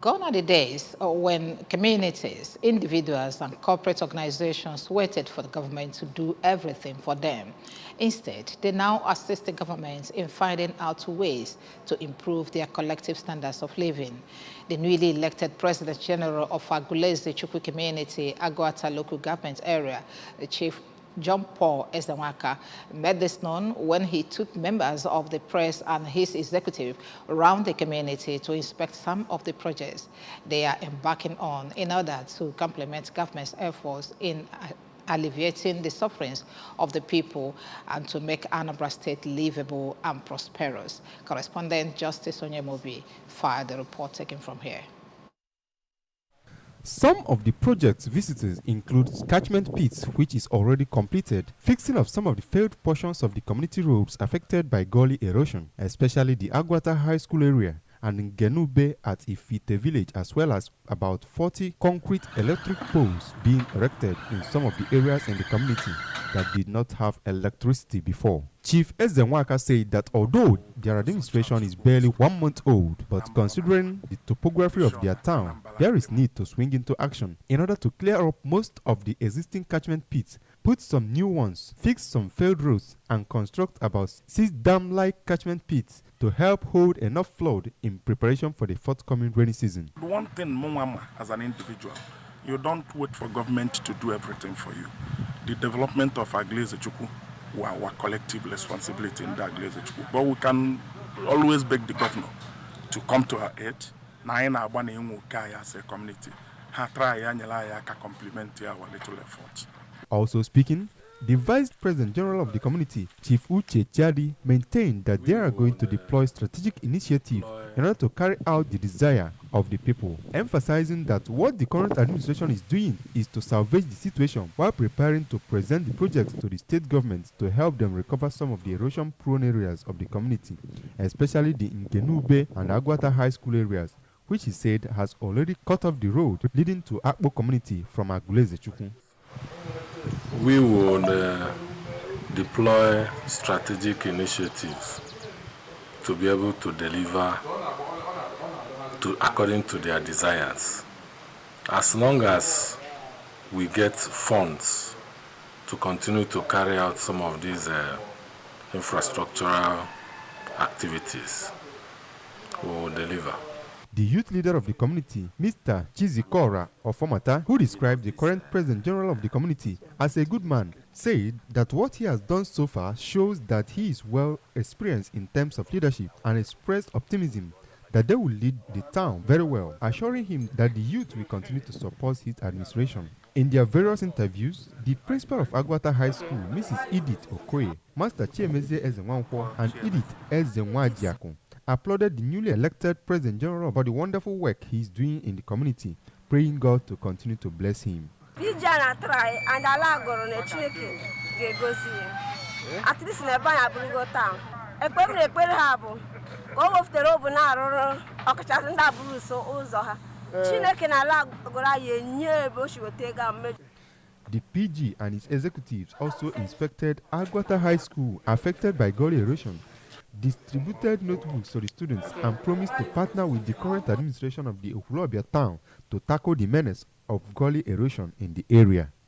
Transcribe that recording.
Gone are the days when communities, individuals, and corporate organizations waited for the government to do everything for them. Instead, they now assist the government in finding out ways to improve their collective standards of living. The newly elected President General of Aguluezechukwu community, Aguata local government area, the Chief John Paul Ezenwaka, made this known when he took members of the press and his executive around the community to inspect some of the projects they are embarking on in order to complement government's efforts in alleviating the sufferings of the people and to make Anambra State livable and prosperous. Correspondent Justice Onyemobi filed the report taken from here. Some of the project's visitors include catchment pits, which is already completed, fixing of some of the failed portions of the community roads affected by gully erosion, especially the Aguata High School area, and Ngenube at Ifite village, as well as about 40 concrete electric poles being erected in some of the areas in the community that did not have electricity before. Chief Ezenwaka said that although their administration is barely 1 month old, but considering the topography of their town, there is need to swing into action in order to clear up most of the existing catchment pits, put some new ones, fix some failed roads, and construct about 6 dam-like catchment pits to help hold enough flood in preparation for the forthcoming rainy season. One thing, Mwama, as an individual, you don't wait for government to do everything for you. The development of Aguluezechukwu were our collective responsibility in the Aguluezechukwu. But we can always beg the governor to come to our aid. As a community, complement our little effort. Also speaking, the Vice President General of the community, Chief Uche Chadi, maintained that they are going to deploy strategic initiatives in order to carry out the desire of the people, emphasizing that what the current administration is doing is to salvage the situation while preparing to present the projects to the state government to help them recover some of the erosion-prone areas of the community, especially the Ngenube and Aguata High School areas, which he said has already cut off the road leading to Akpo community from Aguluezechukwu. We will deploy strategic initiatives to be able to deliver according to their desires. As long as we get funds to continue to carry out some of these infrastructural activities, we will deliver. The youth leader of the community, Mr. Chizikora Ofomata, who described the current President General of the community as a good man, said that what he has done so far shows that he is well experienced in terms of leadership and expressed optimism that they will lead the town very well, assuring him that the youth will continue to support his administration. In their various interviews, the principal of Aguata High School, Mrs. Edith Okoye, Master Chiemeze Ezenwakwo, and Edith Ezenwajiakwu, applauded the newly elected President General about the wonderful work he is doing in the community, praying God to continue to bless him. At least never have town. A permanent all of the robe now, The PG and its executives also inspected Aguata High School affected by gully erosion, distributed notebooks to the students, and promised to partner with the current administration of the Okulobia town to tackle the menace of gully erosion in the area.